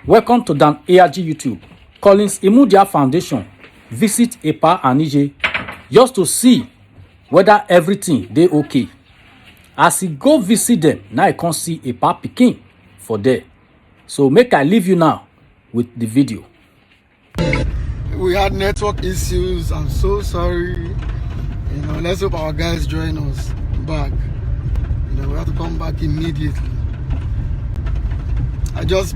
Welcome to Dan ARG YouTube. Collins Imudia Foundation visit Epa and Ije just to see whether everything dey okay. As he go visit them, now I can't see Epa pikin for there. So make I leave you now with the video. We had network issues. I'm so sorry. Let's hope our guys join us back. We have to come back immediately. It's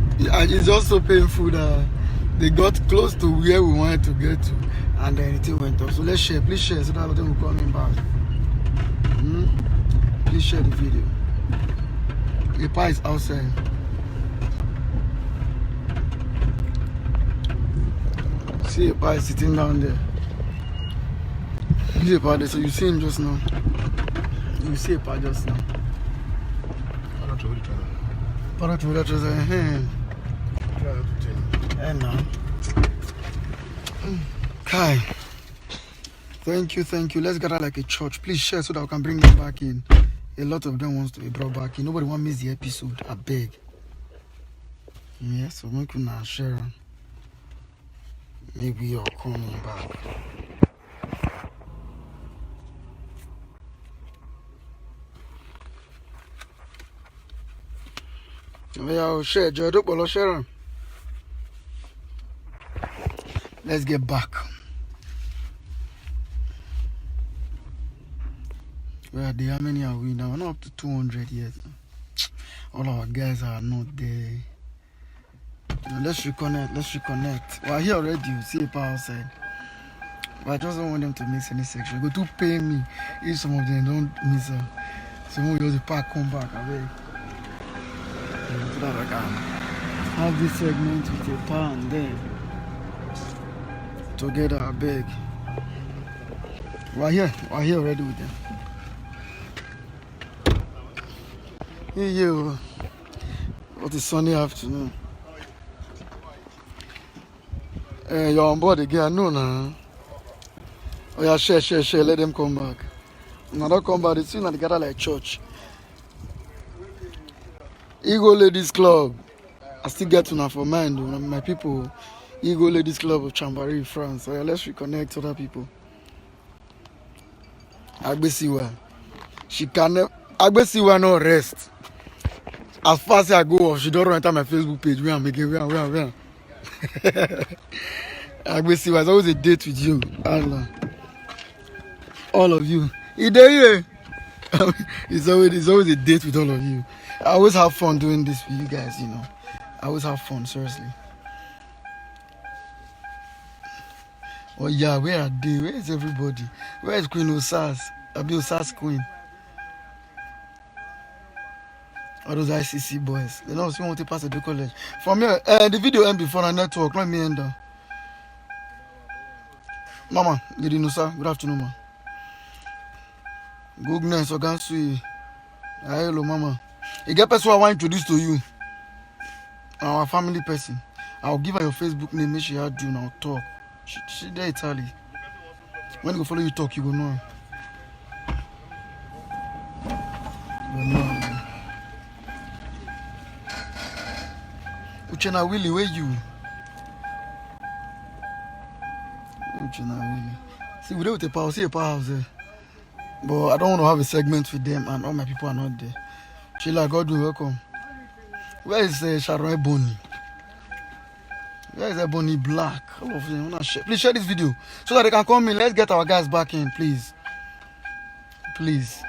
just so painful that they got close to where we wanted to get to, and then it went off. So let's share, please share, so that we will come back. Please share the video. Epa is outside. See Epa is sitting down there. See Epa there, so you see him just now. You see Epa just now. Kai, thank you. Let's gather like a church. Please share so that we can bring them back in. A lot of them wants to be brought back in. Nobody want to miss the episode. I beg. Yes, so we can now share. Maybe you're coming back. Yeah, share. Let's get back. Where are they? How many are we now? We're not up to 200 yet. All our guys are not there. Let's reconnect. We're here already. You see Epa outside. But I just don't want them to miss any section. Go to pay me if some of them don't miss her. Some of the park come back. I beg. So that I can have this segment with Epa and then together. I beg. We're here already with them. Hey, what is Sunday afternoon? You're on board again. No, nah. Oh yeah, share. Let them come back. Now don't come back. They seem like they gather like church. Ego Ladies Club. I still get to now for mine, though. My people. Ego Ladies Club of Chambéry, France. So yeah, let's reconnect other people. Agbesiwa. Agbesiwa no rest. As fast as I go off, she don't enter my Facebook page. Where? Agbesiwa, it's always a date with you. Allah. All of you. It's always a date with all of you. I always have fun doing this with you guys, I always have fun, seriously. Oh yeah, where are they? Where is everybody? Where is Queen Osas? Abi Osas Queen. All those ICC boys. They don't want to pass the college. From here, the video end before the network. Let me end there. Mama, good afternoon, ma. Goodness, Ogansui. Hello, Mama. A girl person I want to introduce to you. Our family person. I'll give her your Facebook name. Make sure you do now talk. She there Italy. When you go follow you talk, you go know. Uchenna Willie, where you? Uchenna Willie. See, we do with Epa. See Epa house there. But I don't want to have a segment with them and all my people are not there. Chilla, God will welcome. Where is Sharon Ebony? Where is Ebony Black? All of them. Please share this video so that they can come in. Let's get our guys back in, please. Please.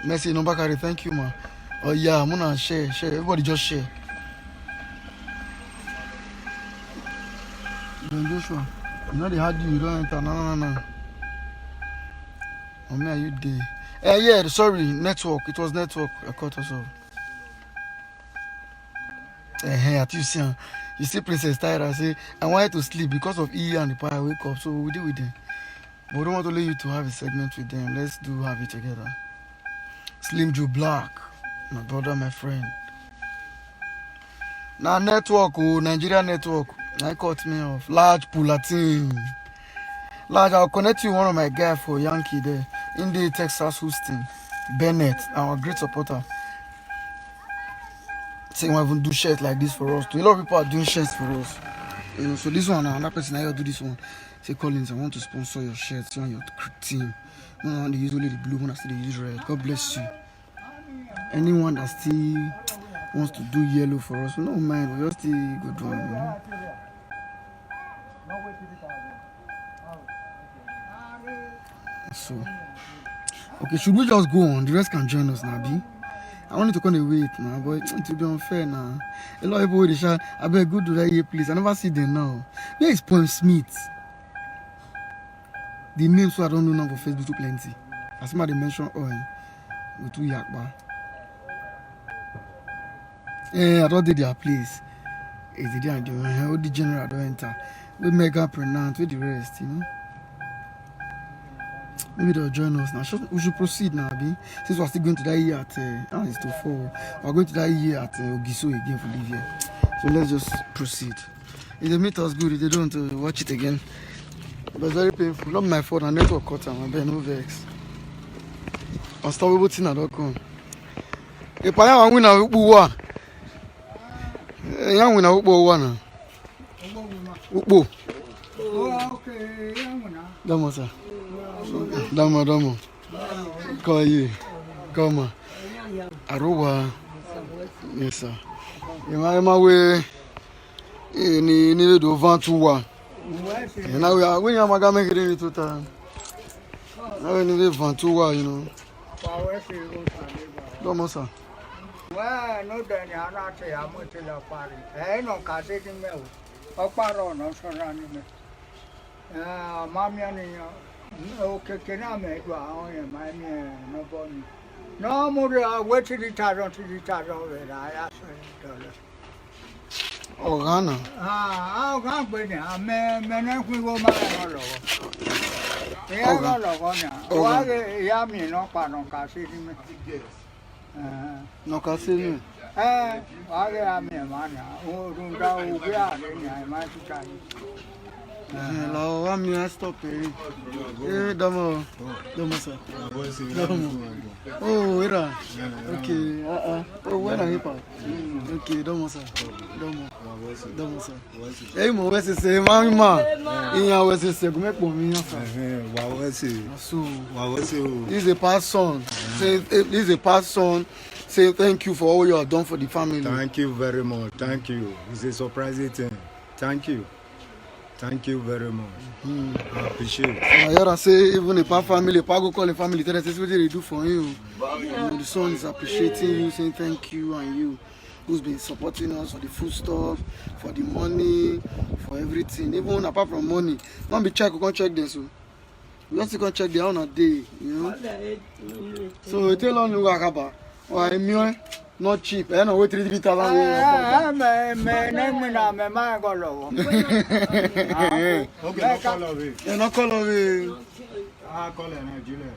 Messi Nombakari, thank you, man. Oh yeah, I'm gonna share. Everybody just share. Then Joshua, they had you don't enter. No. Oh man, are you there? Yeah, sorry, network. It was network. I cut us off. You see Princess Tyra say, I wanted to sleep because of E and the power. I wake up, so we deal with them. But we don't want to let you to have a segment with them. Let's have it together. Slim Joe Black. My brother, my friend. Now network, Nigeria network. I cut me off. Large Pulatin. Large, I'll connect you one of my guys for Yankee there. In the Texas Houston. Bennett, our great supporter. say you want to do shirts like this for us too. A lot of people are doing shirts for us. You know, so this one, another person I do this one. Say Collins, I want to sponsor your shirts on your team. No, they use only the blue one, I still they use red. God bless you. Anyone that still wants to do yellow for us, we don't mind. We just still go do it. You know? So, okay, should we just go on? The rest can join us now, B. I wanted to come and wait now, but to be unfair now. A lot of people will shout, I better go to that here, please. I never see them now. Where is Point Smith? The names so I don't know now for Facebook too plenty. As somebody mentioned, go to Yakba. I don't did their place. Is the day the general don't enter. We mega pronounce with the rest, you know. Maybe they'll join us now. We should proceed now, B. Since we're still going to that year at it's to 4. We're going to that year at Ogiso again for live here. So let's just proceed. If they meet us good, if they don't want to watch it again. But it's very painful. Not my fault, and network cut out, but no vex. Unstoppabletina.com. If I am a winner, who are? I am winner, who are? Who? Okay, Damo, sir. Damo. Call you. Come. Aruba. Yes, sir. You are my way. You need to vent to one. Now we are when you are making it to time. Now we need to vent to one, you know. Damo, sir. Well, no, then you are not a motel of party. I know casting milk. Oparo, no, surrounding. Mammy, okay, can I make one? My no body. No more, wait till the taro to the taro. I asked Oh, Ghana. I'll go with you. I may we go my love. Yummy, no pardon, casting. No, Cassini. I am a man. Oh, don't go. We are in my mind. Hello, I'm here. Stop it. Damo, sir. Damo. Oh, where are? Okay. Oh, where are you? Okay, Damo, sir. Damo, sir. Hey, mo, where's the same man? In your where's the same? Make me so. This is a past son. This is a past son. Say thank you for all you have done for the family. Thank you very much. Thank you. It's a surprising thing. Thank you. Thank you very much. I appreciate it. I say even a past family, a go call a family, tell us what they do for you. The son is appreciating you, saying thank you, and you who's been supporting us for the food stuff, for the money, for everything. Even apart from money, don't be check, we can check this. So we just can check the own a day, you know. So we tell on Akaba, why not cheap. I know what 3,000. I'm a man. Okay, call away. You not call away. Call Nigeria.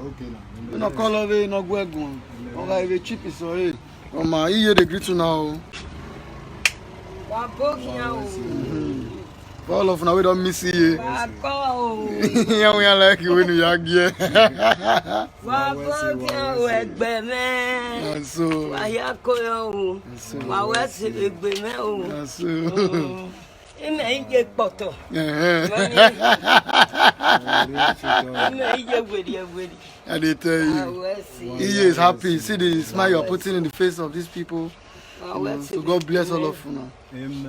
Okay, you not call away, not go again. Okay, if cheap is already. Oh my, you the greet now. All of now we don't miss you. Yeah, we are like you when you are here. So. I did tell you. He is happy. See the smile you're putting in the face of these people. So God bless all of you now. You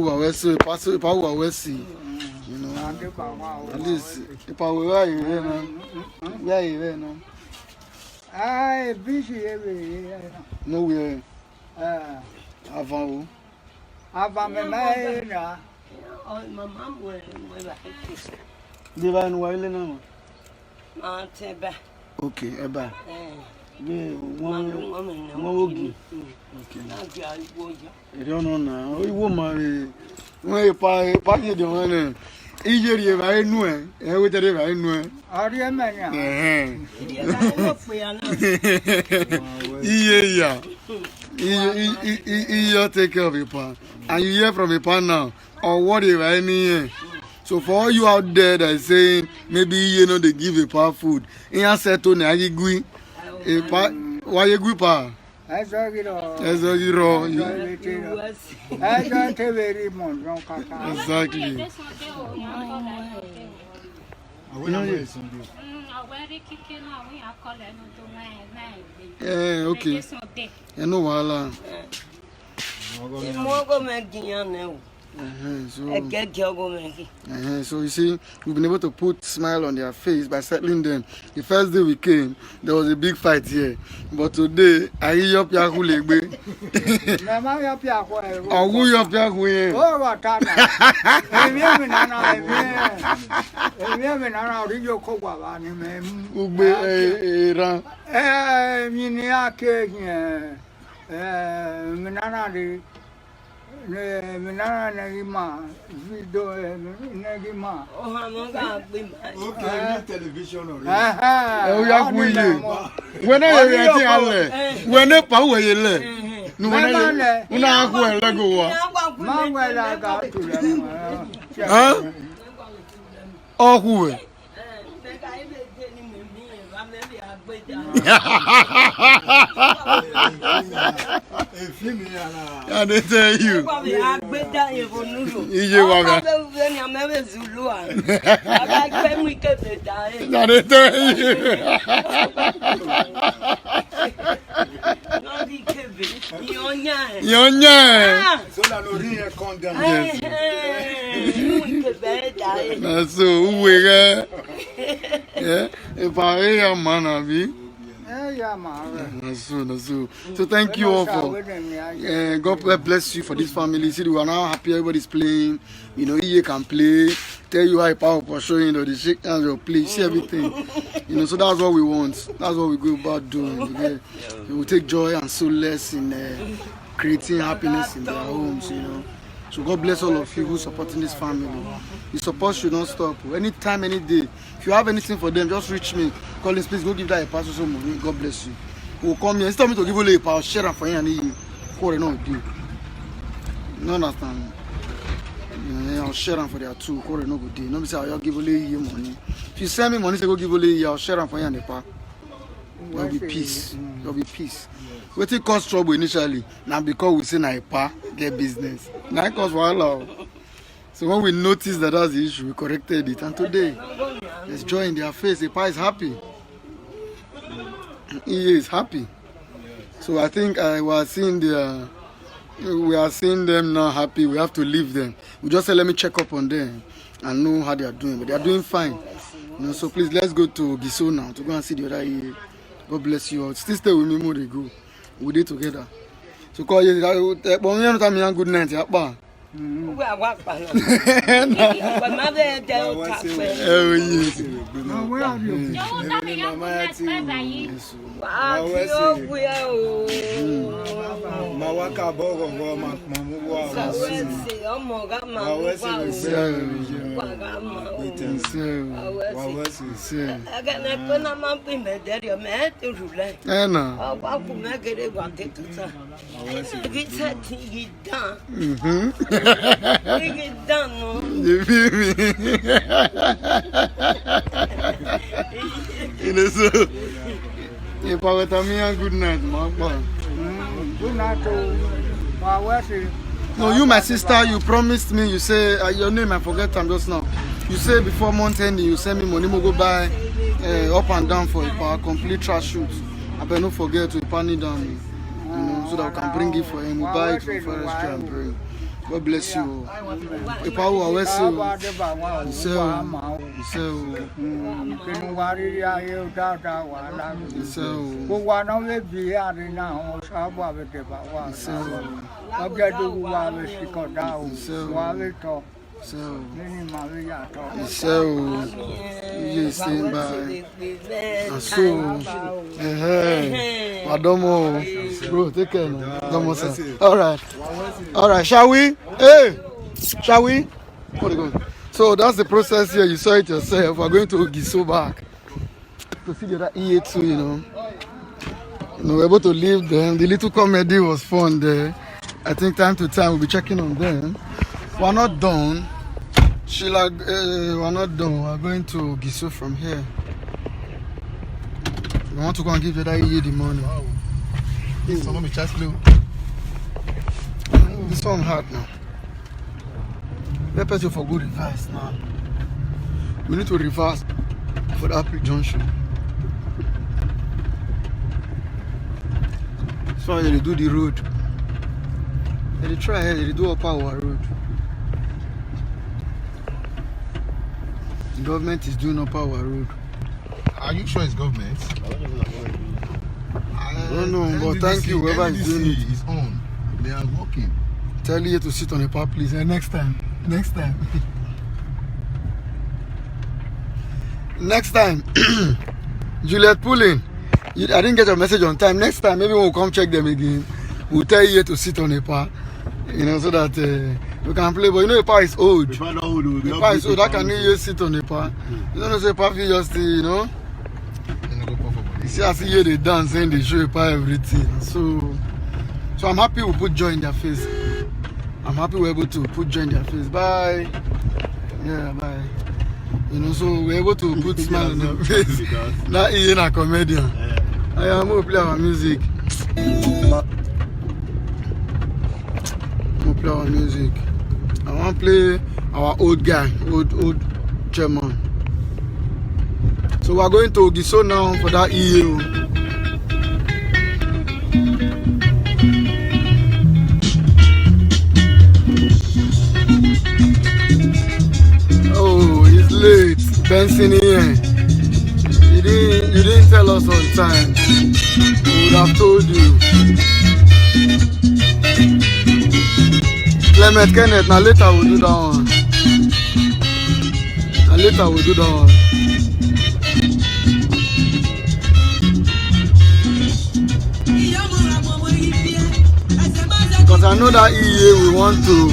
are well, so if I were well, see, you know, at least if I were here, yeah, you know. I busy every nowhere. Avant. My mom will Divine Wiley now. Okay, Eba. One woman. Okay. I don't know now. We woman. When you pay the money, you very new. I would have very new. Are you a man? Yeah. You take care of your pan. And you hear from your pan now. Or what if I mean? So for all you out there that is saying maybe you know they give a power food, in your set on a gui, why you gui pa? As I get Exactly. very much. Exactly. Okay. You know wala. So you see, we've been able to put smile on their face by settling them. The first day we came, there was a big fight here. But today, I hear your piaku legbe. Oh, who your piaku here? Oh, what time? Ugbe ran. Television or Oh, ya kuye. When I ready ale. When e pa we le. No when I una ku e lego wa. Huh? Oh, who? I didn't tell you. I didn't tell you. Yonya. so la lori e condemn. That's so we yeah. If I hear man abi. That's so. So thank you all for God bless you for this family. See, we are now happy. Everybody's playing. You know, EA can play. Tell you how power for showing the shake hands your play. See everything. You know, so that's what we want. That's what we go about doing. Okay? We take joy and solace in creating happiness in their homes. You know. So God bless all of you who supporting this family. The support should not stop. Anytime, any day. If you have anything for them, just reach me. Collins, please go give that a pastor some money. God bless you. We'll come here. Instead of me to give you a power, share it for you and you. What no do. No understand. I'll share them for their two. What no good day. No be say I'll give you money. If you send me money, say go give you. I'll share them for you and the power. There'll be peace. There'll be peace. We take cause trouble initially. Now because we say na ipa get business. Now it cause wahala. So when we noticed that that's the issue, we corrected it. And today, there's joy in their face. Ipa is happy. He is happy. So I think we are seeing them now happy. We have to leave them. We just say let me check up on them and know how they are doing. But they are doing fine. You know, so please let's go to Giso now to go and see the other EA. God bless you all. Still stay with me more they go. We did together. So call you good night. You feel me? You know, so if I were to me a good night, my boy. Good night to No, you, my sister, you promised me. You say your name. I forget time just now. You say before month ending, you send me money. We go buy up and down for a complete trash shoot. I better not forget to pan it down, you know, so that we can bring it for him. We buy it for forestry and bring. God bless you. If I were you say, you stand by. So, Adomo, bro, take care. Adomo, sir. All right. Shall we? Hey, shall we? So that's the process here. You saw it yourself. We're going to Giso back to see the other EA too. You know, we're able to leave them. The little comedy was fun there. I think time to time we'll be checking on them. We're not done. Sheila, we're not done. We're going to Giso from here. We want to go and give the EA the money. Wow. This one, This one hard now. Let us for good reverse now. We need to reverse for the Apple Junction. So they do the road. They try here, they do Upper Our road. The government is doing Upper Our road. Are you sure it's government? I don't know, but thank you, whoever is doing it. Is on. They are working. Tell you to sit on the park, please. Next time. Next time. Next time. Juliet Pulling. I didn't get your message on time. Next time, maybe we'll come check them again. We'll tell you to sit on a park. You know, so that we can play. But you know, the park is old. The park is old. How can you sit on a park? You don't know, say park is just, you know. You see, I see here they dance and they show a park everything. So I'm happy we put joy in their face. I'm happy we're able to put joy in their face. Bye. Yeah, bye. You know, so we're able to put smile on their face. That is a comedian. I am going to play our music. Play our music. I want to play our old guy, old German. So we're going to Giso now for that EU. Oh, it's late. Benson here. You didn't tell us on time. We would have told you. Clement Kenneth, now later we'll do that one. Now later we'll do that one. Because I know that EA we want to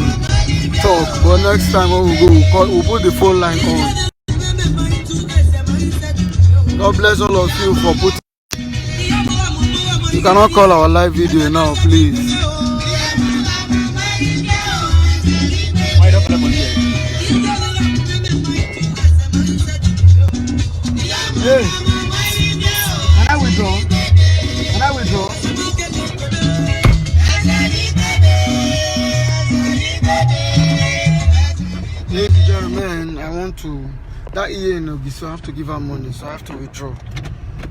talk, but next time when we go, we'll put the phone line on. God bless all of you for putting. You cannot call our live video now, please. Hey, can I withdraw? Can I withdraw? Ladies and gentlemen, I want to. That EA in Ogiso, I have to give her money, so I have to withdraw.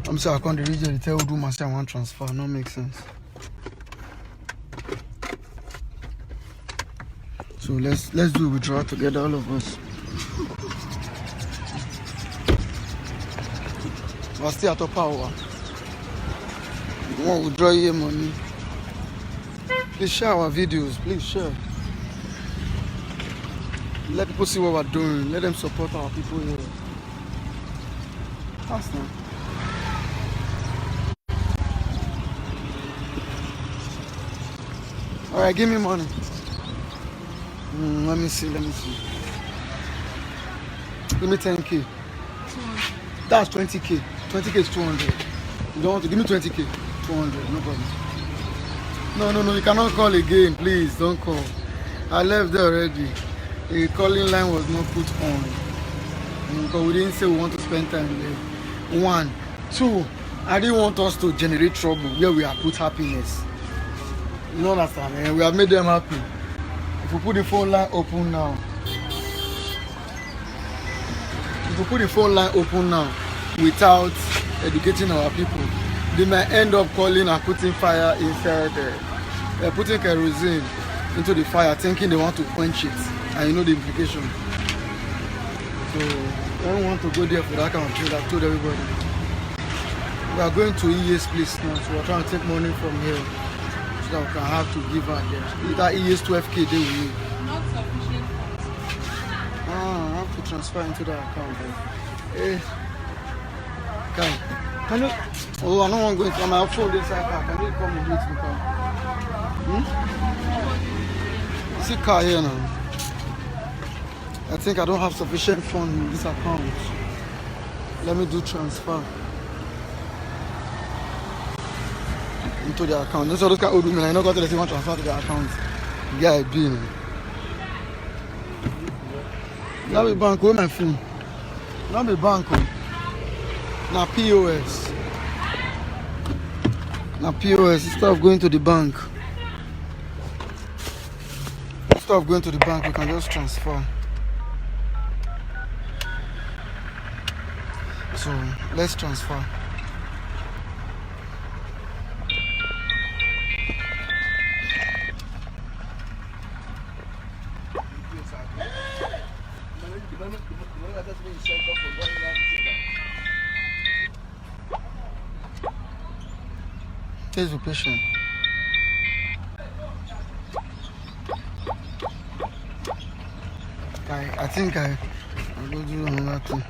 I'm sorry, I can't the region. They tell do my say I want transfer. No make sense. So let's do withdrawal together, all of us. We're still at Upper Our. We want to withdraw your money. Please share our videos. Please share. Let people see what we're doing. Let them support our people here. That's nice. Alright, give me money. Let me see. Give me 10K. That's 20K. 20K is 200. You don't want to give me 20K? 200, no problem. No, you cannot call again, please. Don't call. I left there already. The calling line was not put on. Because we didn't say we want to spend time there. 1. 2, I didn't want us to generate trouble where we have put happiness. You know understand, man? We have made them happy. If we put the phone line open now, without educating our people, they may end up calling and putting fire inside there. Putting kerosene into the fire, thinking they want to quench it, and you know the implication. So I don't want to go there for that kind of trade. I've told everybody. We are going to EA's place now, so we're trying to take money from here so that we can have to give her there. That EA's 12K they will need. Not sufficient. I have to transfer into the account. Hey, can you? Oh, I don't want to go into my phone inside car. Can you come and do it in the car? You see car here now. I think I don't have sufficient funds in this account. Let me do transfer into the account. Those are those kind of old women. I know got to let you transfer to the account. Yeah, I do. That be bank, where my phone? Not be bank, na POS. Na POS, instead of going to the bank. Instead of going to the bank, we can just transfer. So let's transfer. Please be patient. I think I'll go do another thing.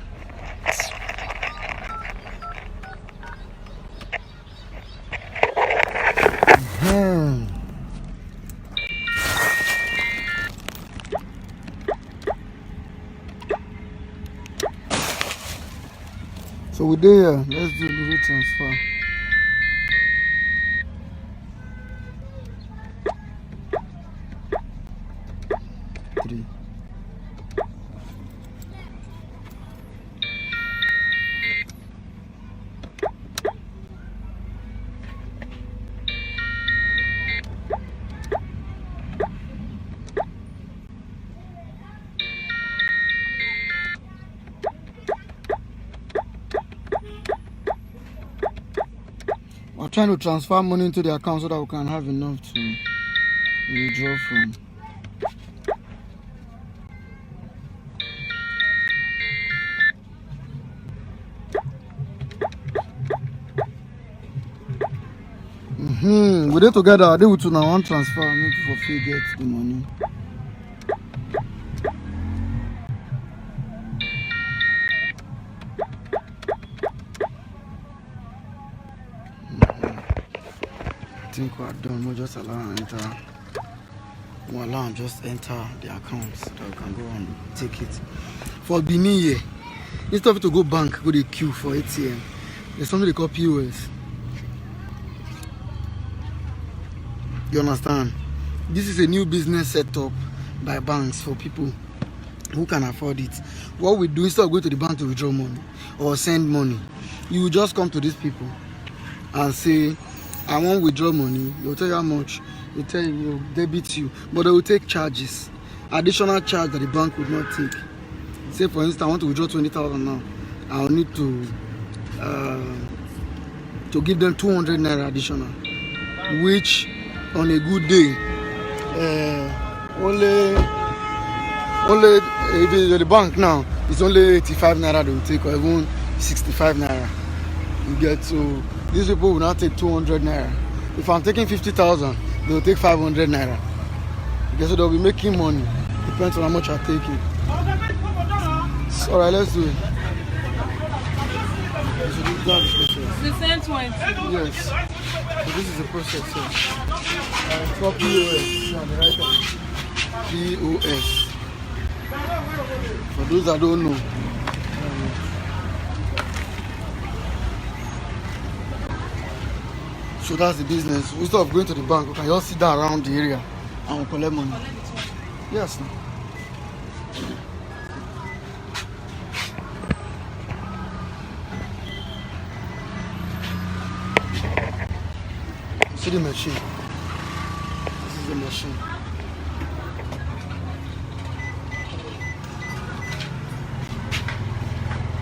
So we're there. Let's do the transfer. Three. We're trying to transfer money into the account so that we can have enough to withdraw from. We did together. They would now one transfer. Make for free get the money. I think we're done. We'll just allow and enter. We'll allow and just enter the account so that we can go and take it. For Benin here, instead of to go bank, go to queue for ATM. There's something they call POS. You understand? This is a new business set up by banks for people who can afford it. What we do, instead of going to the bank to withdraw money or send money, you will just come to these people and say, I want withdraw money. They'll tell you how much. They'll tell you, they'll debit you, but they will take charges, additional charge that the bank would not take. Say for instance, I want to withdraw 20,000 now. I'll need to give them 200 naira additional, which on a good day, only if it's at the bank now, it's only 85 naira they will take, or even 65 naira. You get, so these people will not take 200 naira. If I'm taking 50,000, they will take 500 naira. You get, so they'll be making money. Depends on how much I take it. So, alright, let's do it. The same 20. Yes. So this is the process here. For POS. On the right hand. POS. For those that don't know. So that's the business. Instead of going to the bank, we can just sit down around the area and we'll collect money. Yes. See the machine. This is the machine.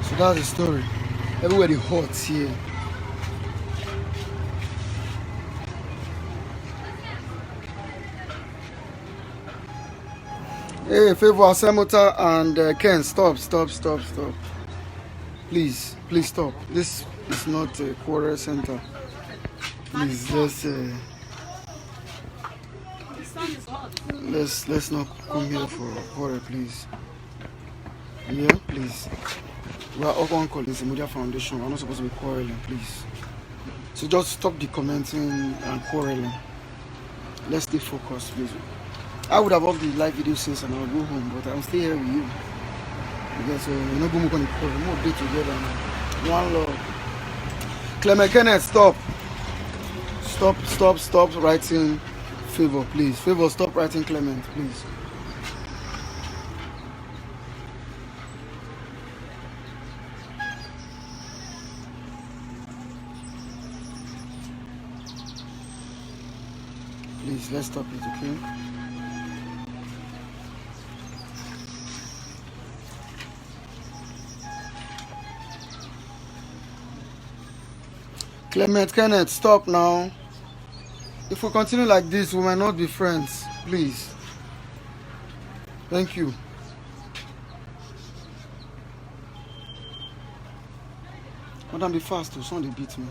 So that's the story. Everywhere the hot here. Hey, Favor, Samota and Ken, stop. Please stop. This is not a quarter center. Please, let's not come here for quarter, please. Yeah, please. We are all one calling Imudia Foundation. We're not supposed to be quarreling, please. So just stop the commenting and quarreling. Let's stay focused, please. I would have off the live video since and I'll go home, but I'm still here with you. Because we're not going to quarrel. We'll be together now. One love. Clement Kenneth, stop. Stop writing Favor, please. Favor, stop writing Clement, please. Please, let's stop it, okay? Clement, Kenneth, stop now. If we continue like this, we might not be friends. Please. Thank you. Madam, be fast, too. Somebody beat me.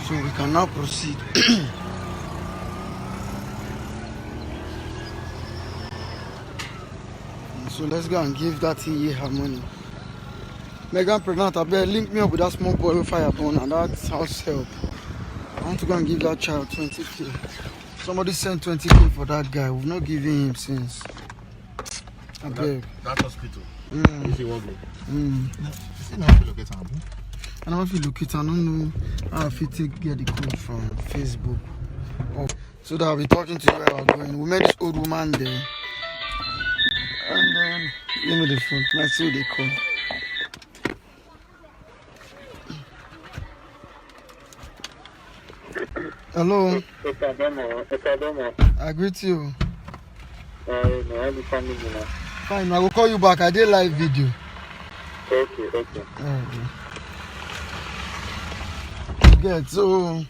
So we can now proceed. So let's go and give that EA her money. Megan pregnant, I better link me up with that small boy with fire burn and that house help. I want to go and give that child 20k. Somebody sent 20k for that guy. We've not given him since. I beg. That hospital. If you want to. Is it not locate Abu? I don't feel look it. I don't know how if you get the code from Facebook. Oh, so that I'll be talking to you where I'm going. We met this old woman there. And then, give me the phone. Let's see what they call. Hello. I greet you. Fine, I will call you back. I did live video. Okay. Good. So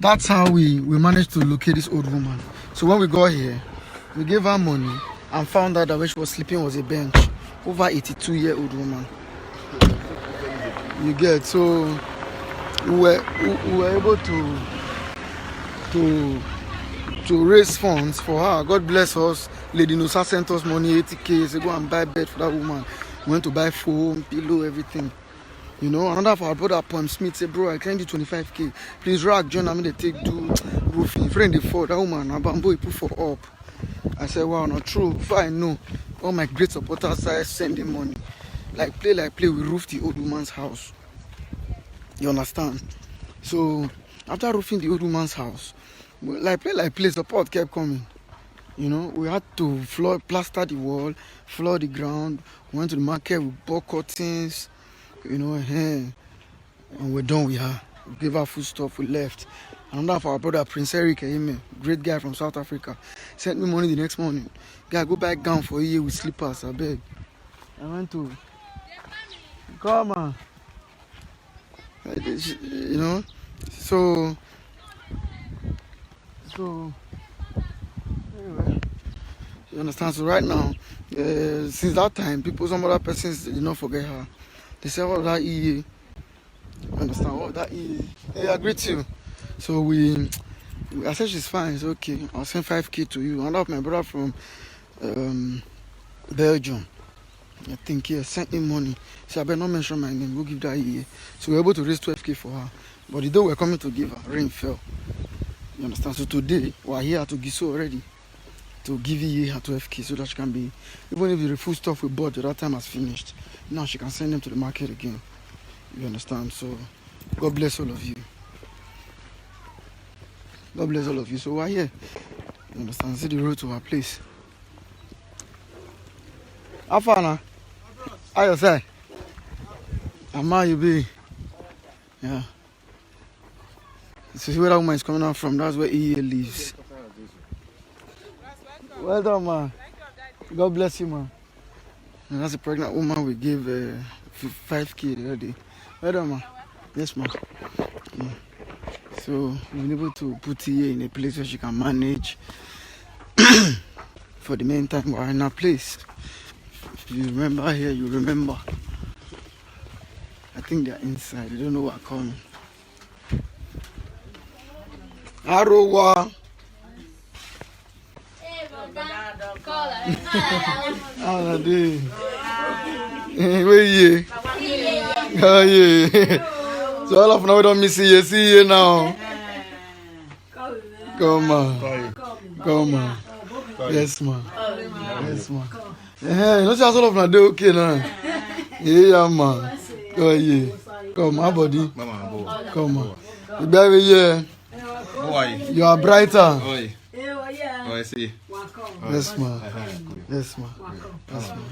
that's how we managed to locate this old woman. So when we got here, we gave her money and found out that where she was sleeping was a bench. Over 82-year-old woman. You get. So we were able to raise funds for her. God bless us. Lady Nusa sent us money, 80k. So go and buy bed for that woman. We went to buy foam, pillow, everything. You know, another of our brother Pam Smith said, bro, I can do 25k. Please rag John, they take do roofing. Friend they for that woman, a bamboo he put for up. I said, wow, not true. Before I know, all my great supporters started sending money. Like play, we roofed the old woman's house. You understand? So after roofing the old woman's house, like play, support kept coming. You know, we had to plaster the wall, floor the ground. We went to the market, we bought curtains, you know, and we're done with her. We gave her food stuff, we left. Another of our brother, Prince Eric, great guy from South Africa, sent me money the next morning. Guy, go back down for a year with slippers, I beg. I went to, come on. You know, so anyway, you understand? So right now, since that time, some other persons did not forget her. They say, oh, that EA. You understand? Oh, that EA. Hey, I greet you. So I said she's fine. It's okay. I'll send 5k to you. Another of my brother from Belgium, I think, he sent me money. So I better not mention my name. We'll give that EA. So we're able to raise 12k for her. But the day we're coming to give her, rain fell. You understand? So today, we're here to Giso already. To give EA her 12k so that she can be, even if the full stuff we bought at that time has finished, now she can send them to the market again. You understand? So God bless all of you. God bless all of you. So we're here. You understand? See the road to our place. How far now? How you say? How you be? Yeah. So see where that woman is coming out from. That's where EA lives. Well done, man. God bless you, man. And that's a pregnant woman we gave 5k the other day. Well done, man. Yes, man. Yeah. So we've been able to put EA in a place where she can manage. For the meantime, we're in a place. If you remember here, you remember. I think they're inside. They don't know what coming. Arowa. Ah, day. Where you? Oh, yeah. So all of now we don't miss you. See you now. Come on. Come on. Yes, man. Yes, man. Yeah, you know, all of now they okay now. Yeah, man. Oh, yeah. Come, my body. Come. Come on. Baby, yeah. How are you? You are brighter. Oi. Oh, I see. Yes, ma. Yes, ma. Yes, ma.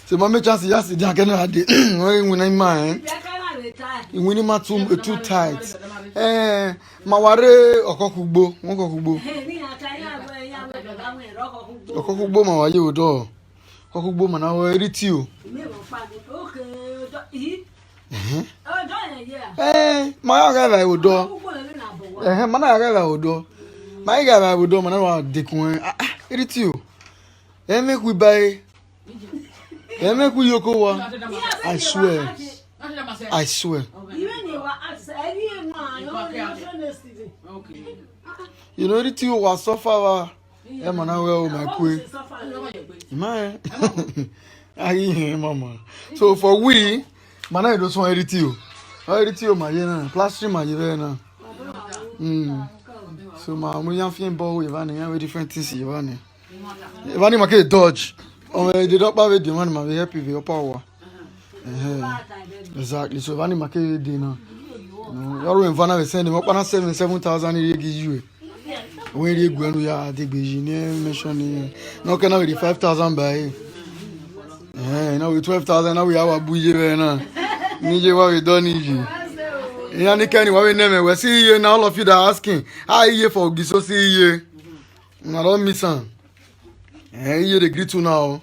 So, my chance yesterday, I cannot do when I'm mine. When you too tight. Maware okokugbo, okokugbo. Okokugbo mawaye odo. Okokugbo mana wo eriti o. Ma ga odo. Mana ga odo. Ma ga odo mana wa dekun. Eriti o. Make we buy. Make we yoko wa. I swear. I swear. You know, the two was so far. Emmanuel, my queen. Man, I hear mama. So for we, man, I don't want to edit you, my yena, plastering my yena. So my million film ball with Ivani, different things, Ivani. Ivani, my kid dodge. Oh, they don't buy the one, my happy with your power. Exactly. So Ivani, my kid dinner. You're in Vanna, send him up on 7,000 you. When you go to your division, mentioning no can have the 5,000 by. Now with 12,000, now we have a bougie. Nije what we don't need you. Any kind of way name, we see you now. All of you that are asking, how you for this? So see you. I don't miss him. You the greet to now.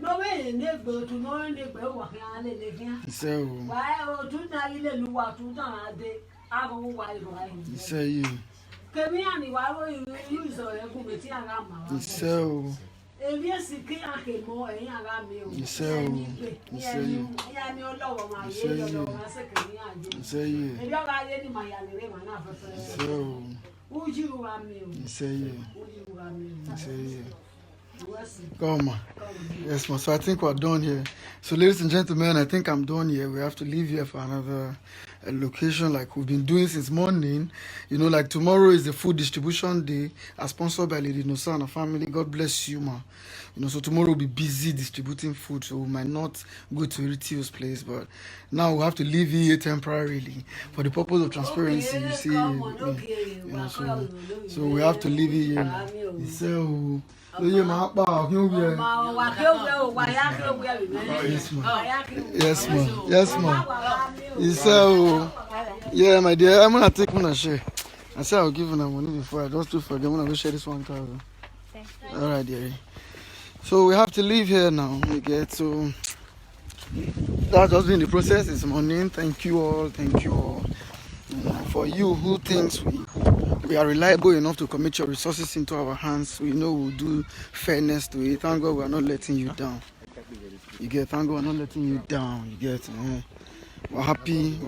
No way, never to know any better walking on the living. So, why or two night in the water day, I go wide line. Say you. Come here, why will you use a committee and so. If yes, you can't more and young meal. So, would you run me? Say come on. Yes, ma. So I think we're done here. So, ladies and gentlemen, I think I'm done here. We have to leave here for another location like we've been doing since morning. You know, like tomorrow is the food distribution day, as sponsored by Lady Nosa and her family. God bless you, ma. You know, so tomorrow we'll be busy distributing food, so we might not go to Eritio's place, but now we have to leave here temporarily for the purpose of transparency. Okay, you see, you know, so we have to leave here. So. Yes, ma. Yes, ma. Yes, ma. So, yeah, my dear, I'm gonna take one share. I said I'll give you money before I just do forget. I'm gonna go share this 1,000. All right, dear. So we have to leave here now. We get so that's just been the process this morning. Thank you all. Thank you all. For you who thinks we are reliable enough to commit your resources into our hands, we know we'll do fairness to it. Thank God we're not letting you down. You get, thank God we're not letting you down. You get, we're happy,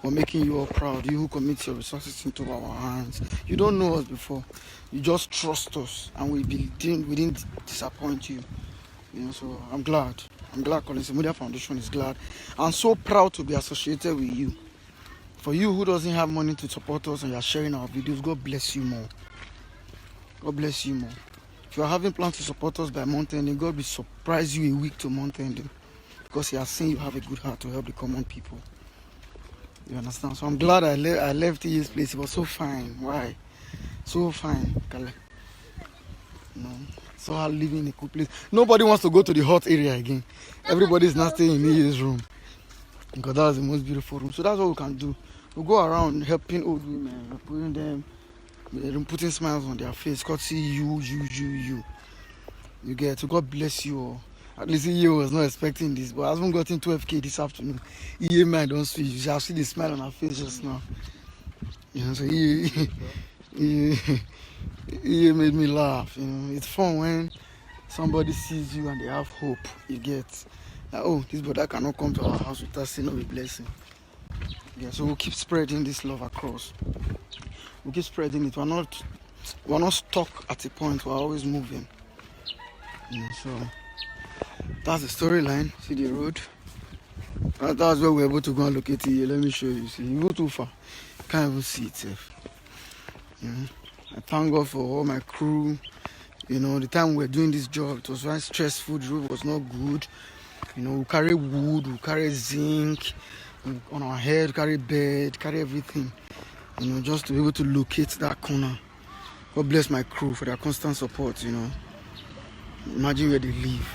we're making you all proud. You who commit your resources into our hands. You don't know us before. You just trust us, and we didn't disappoint you. You know, so I'm glad. Collins Media Foundation is glad. I'm so proud to be associated with you. For you who doesn't have money to support us and you are sharing our videos, God bless you more. God bless you more. If you are having plans to support us by month ending, God will surprise you a week to month ending, because He has seen you have a good heart to help the common people. You understand? So I'm glad I left his place. It was so fine. Why? So fine, Kale. You know, so I live in a cool place. Nobody wants to go to the hot area again. Everybody's not staying in his room because that's the most beautiful room. So that's what we can do. We go around helping old women, putting them, putting smiles on their face. God see you. You get to. God bless you all. At least he was not expecting this, but I haven't gotten 12K this afternoon. He man don't see. You shall see the smile on her face just now. You know, so he made me laugh. You know, it's fun when somebody sees you and they have hope. You get, like, oh, this brother cannot come to our house without saying no blessing. Yeah, so we'll keep spreading this love across. We'll keep spreading it. We're not stuck at a point. We're always moving. You know, so that's the storyline. See the road. That's where we're able to go and locate it. Let me show you. See, you go too far, you can't even see itself. You know, I thank God for all my crew. You know, the time we were doing this job, it was very stressful. The road was not good. You know, we carry wood, we carry zinc on our head, carry bed, carry everything. You know, just to be able to locate that corner. God bless my crew for their constant support. You know, imagine where they live.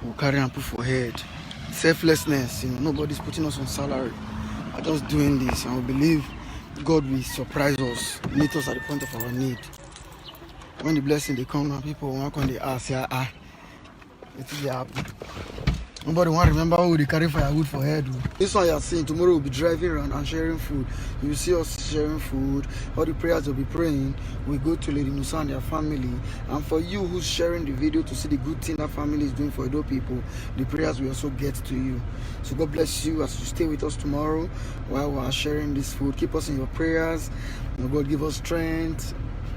We'll carry and put for head. Selflessness. You know, nobody's putting us on salary. We're just doing this, and we believe God will surprise us, meet us at the point of our need. When the blessing they come and people walk on the ass, it will happen. Nobody want to remember who they carry firewood for head. This one you are seeing, tomorrow we'll be driving around and sharing food. You will see us sharing food. All the prayers we'll be praying. We go to Lady Nusa and their family. And for you who's sharing the video to see the good thing that family is doing for Edo people, the prayers will also get to you. So God bless you as you stay with us tomorrow while we are sharing this food. Keep us in your prayers. And God give us strength.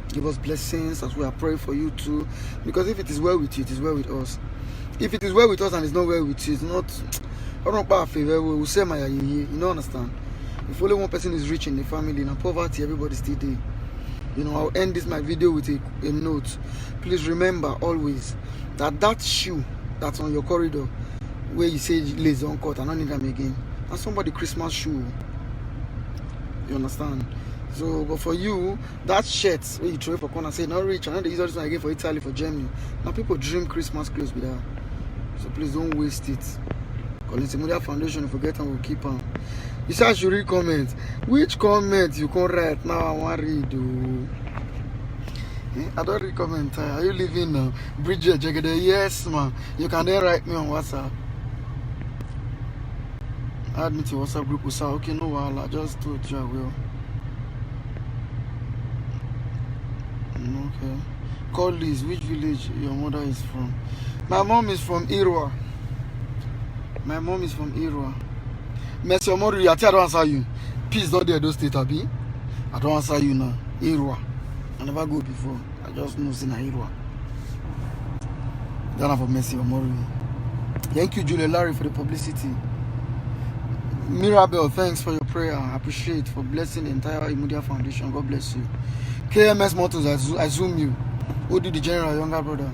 Give us blessings as we are praying for you too. Because if it is well with you, it is well with us. If it is well with us and it's not well with you, it's not. I don't know favor. We'll say my you don't understand. If only one person is rich in the family, in poverty, everybody's still there. You know, I'll end my video with a note. Please remember always that shoe that's on your corridor, where you say lazy uncut, I don't need them again. That's somebody's Christmas shoe. You understand? So, but for you, that shirt where you throw it for corner, say not rich, I know they use this one again for Italy, for Germany. Now people dream Christmas clothes with that. So please don't waste it. Collins Imudia Foundation, forget and we'll keep on. You say I should read comments. Which comment you can write now? I want to read. I don't read comments. Are you living now? Bridget Jagede? Yes, man. You can then write me on WhatsApp. Add me to WhatsApp group. Okay, no, I just told you I will. Okay. Call Liz, which village your mother is from? My mom is from Irwa. Mess your mother, I don't answer you. Peace not there, those state, Abi. I don't answer you now. Irwa. I never go before. I just know it's in Irwa. Don't have a mess your mother. Thank you, Julia Larry, for the publicity. Mirabel, thanks for your prayer. I appreciate for blessing the entire Imudia Foundation. God bless you. KMS Motors, I zoom you. Odi the general, younger brother.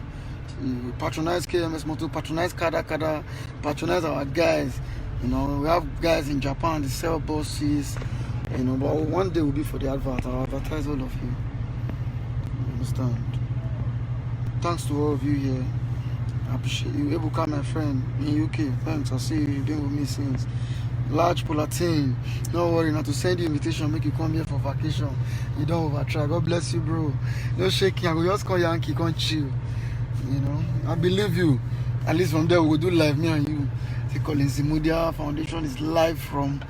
Patronize KMS Motors, patronize Kada, patronize our guys. You know, we have guys in Japan, they sell buses. You know, but one day will be for the advert. I'll advertise all of you. You understand? Thanks to all of you here. I appreciate you. Ebuka, my friend in UK. Thanks. I see you. You've been with me since. Large Polatin, don't worry, not to send you invitation, make you come here for vacation. You don't overtry. God bless you, bro. No shaking. I will just call Yankee, come chill. You know, I believe you. At least from there, we will do live, me and you. The Collins Imudia Foundation is live from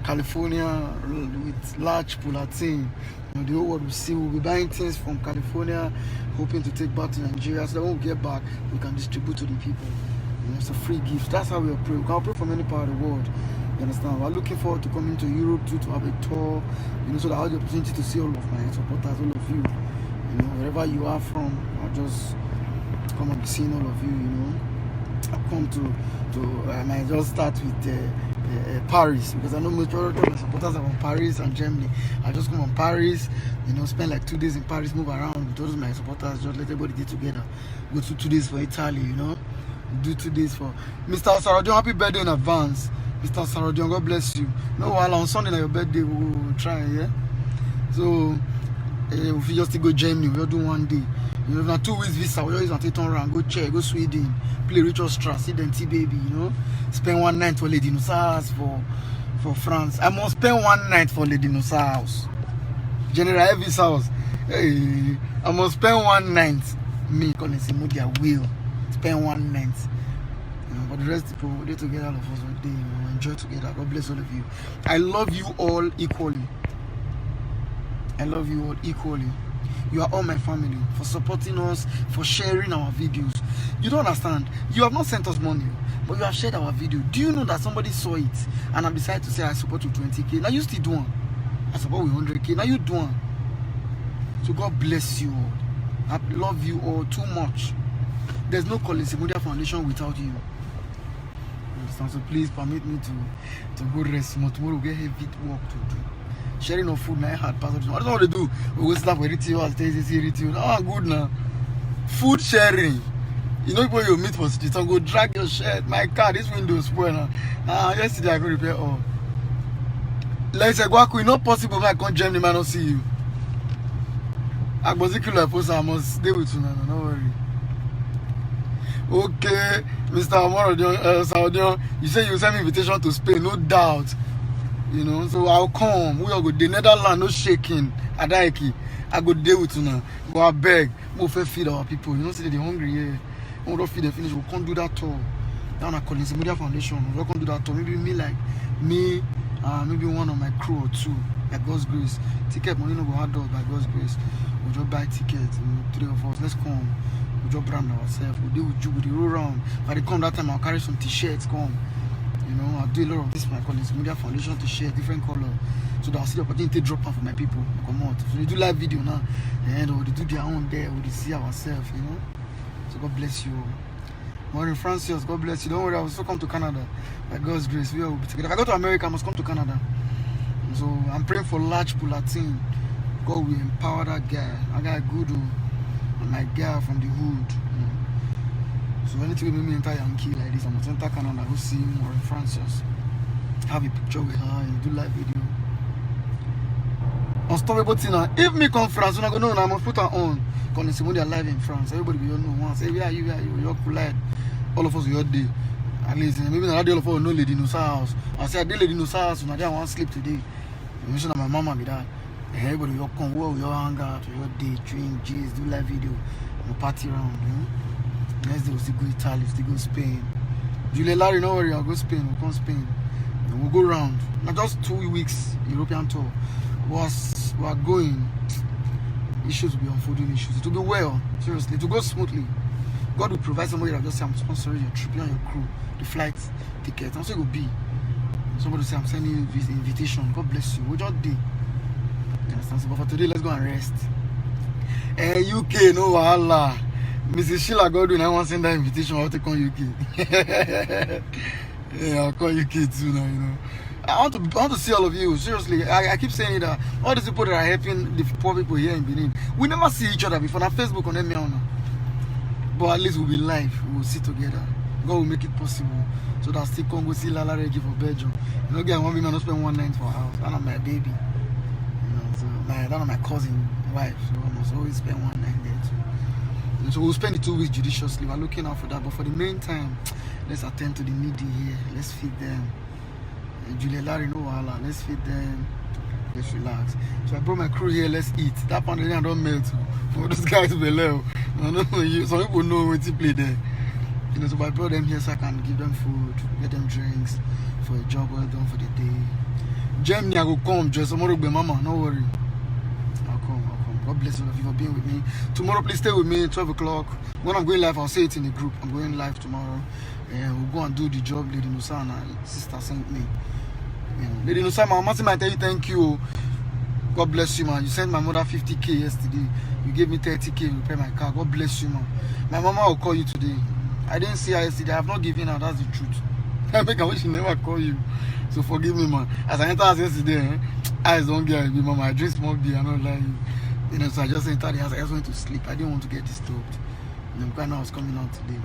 California with Large Polatin. You know, the whole world will see. We'll be buying things from California, hoping to take back to Nigeria. So that when we get back, we can distribute to the people. You know, it's a free gift. That's how we operate. We can operate from any part of the world. You understand? We're looking forward to coming to Europe too, to have a tour, you know, so that I have the opportunity to see all of my supporters, all of you. You know, wherever you are from, I'll just come and be seeing all of you, you know. I'll come I might just start with Paris, because I know majority of my supporters are from Paris and Germany. I'll just come from Paris, you know, spend like 2 days in Paris, move around with all my supporters, just let everybody get together. Go to 2 days for Italy, you know. Do 2 days for Mr. Osaro, happy birthday in advance. Mr. Sarodion, God bless you. No, while on Sunday na your birthday, we will try, yeah? So, if you just go Germany, we'll do one day. You know, 2 weeks visa, we always want to turn around, go check, go Sweden, play Richard Strauss, see them T-Baby, you know? Spend one night for Lady Nusa's for France. I must spend one night for Lady Nusa's house. General Elvis' house. Hey, I must spend one night. Me, Colin Simudia will spend one night. But the rest people, they together, all of us, they enjoy together. God bless all of you. I love you all equally. I love you all equally. You are all my family, for supporting us, for sharing our videos. You don't understand. You have not sent us money, but you have shared our video. Do you know that somebody saw it and I decided to say I support you 20K? Now you still do one. I support with 100K. Now you do one. So God bless you all. I love you all too much. There's no Colin Simudia Foundation without you. So please permit me to go rest. Tomorrow we get heavy work to do. Sharing of food, now hard passage. I don't know what to do. We go start with ritual, ritual. Oh, good now. Food sharing. You know, people you meet for street and go drag your shirt. My car, this window spoil now. Yesterday I go repair all. Let's say, Gwaku, it's not possible when I come Germany, man, not see you. I must stay with you now. Don't worry. Okay, Mr. Sarodion, you say you send me invitation to Spain, no doubt. You know, so I'll come. We all go the Netherlands, no shaking. Adaiki, I go there with you now. Go beg, we'll feed our people. You know, say they're hungry. Yeah, we don't feed them finish. We can't do that all. Down at Colin Simudia Foundation, we can't do that all. Maybe me maybe one of my crew or two. By God's grace, ticket money no go hard out by God's grace. We just buy tickets. 3 of us, let's come. We just brand ourselves. We deal with you, we roll around. By the come that time, I'll carry some t-shirts. Come. You know, I'll do a lot of this for my Colin Simudia Foundation t-shirt, different color. So that I'll see the opportunity to drop off for my people. Come out. So they do live video now. And they do their own there. We see ourselves, you know. So God bless you. More in Francis, God bless you. Don't worry, I will still come to Canada. By God's grace, we all will be together. If I go to America, I must come to Canada. So I'm praying for large Pulatin. God will empower that guy. I got a good and my girl from the hood. You know. So anything will make me enter Yankee like this, I must enter Canada, go see him or in Francis. Have a picture with her and do live video. Unstoppable Tina. If me come France, I go no, I must put her on. Colin Simudia live in France. Everybody will know once. Say, where are you? You're collide. All of us will day. At least maybe not all of us will know Lady Nusa's house. I say I did Lady Nusa's house, and I didn't want to sleep today. You mentioned that my mama be that. Everybody will come, we all hang out, we all day, drink, juice, do live video, we party around, you know. Next day we'll still go Italy, we'll still go Spain. Julie Larry, no worry, I'll go Spain, we'll come Spain. And we'll go around. Not just 2 weeks European tour. We're going. Issues will be unfolding issues. It will be well, seriously, it will go smoothly. God will provide somebody that just say I'm sponsoring your trip, you and your crew, the flight ticket. And so it will be. Somebody will say I'm sending you this invitation. God bless you. We'll just do. But for today, let's go and rest. UK, no wahala. Mrs. Sheila Godwin, I want to send that invitation. I'll take on UK. Yeah, I'll call UK too now, you know. I want to see all of you. Seriously, I keep saying that all these people that are helping the poor people here in Benin, we never see each other before on Facebook on them. But at least we'll be live. We'll sit together. God will make it possible. So that still come go see Lala Reggie for Belgium. You know, get one woman to spend one night for her house. That's not my baby. That's my cousin wife, so I must always spend one night there too. And so we'll spend the 2 weeks judiciously. We're looking out for that, but for the meantime, let's attend to the needy here. Let's feed them. Julia Larry, no wahala. Let's feed them. Let's relax. So I brought my crew here. Let's eat. That pound I don't melt for those guys below. Some people know what to play there. You know, so I brought them here so I can give them food, get them drinks for a job well done for the day. Germany, I will come. Just tomorrow, mama. No worry. I'll come. God bless all of you for being with me. Tomorrow, please stay with me. 12 o'clock. When I'm going live, I'll say it in the group. I'm going live tomorrow. We'll go and do the job Lady Nusa and her sister sent me. Lady Nusa, my mama might tell you thank you. God bless you, man. You sent my mother 50K yesterday. You gave me 30K to repair my car. God bless you, man. My mama will call you today. I didn't see her yesterday. I have not given her. That's the truth. I make a wish she never call you. So forgive me, man. As I entered house yesterday, eyes don't get me, mama. I drink small beer. I'm not lying. You know, so I just entered the house. I just went to sleep. I didn't want to get disturbed. You know, because I was coming out today.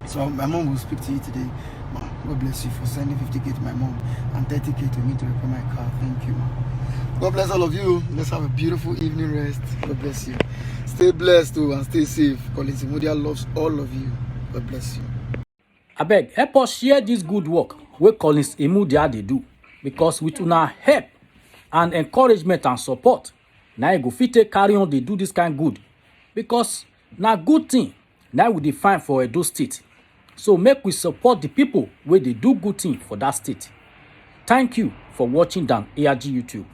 So my mom will speak to you today. Ma, God bless you for sending 50K to my mom and 30K to me to repair my car. Thank you. God bless all of you. Let's have a beautiful evening rest. God bless you. Stay blessed too and stay safe. Collins Imudia loves all of you. God bless you. Abeg, help us share this good work wey Collins Imudia dey do, because with una help and encouragement and support, na you go fit take carry on dey do this kind good, because na good thing na we dey find for Edo State. So make we support the people wey dey do good thing for that state. Thank you for watching Dan ARG YouTube.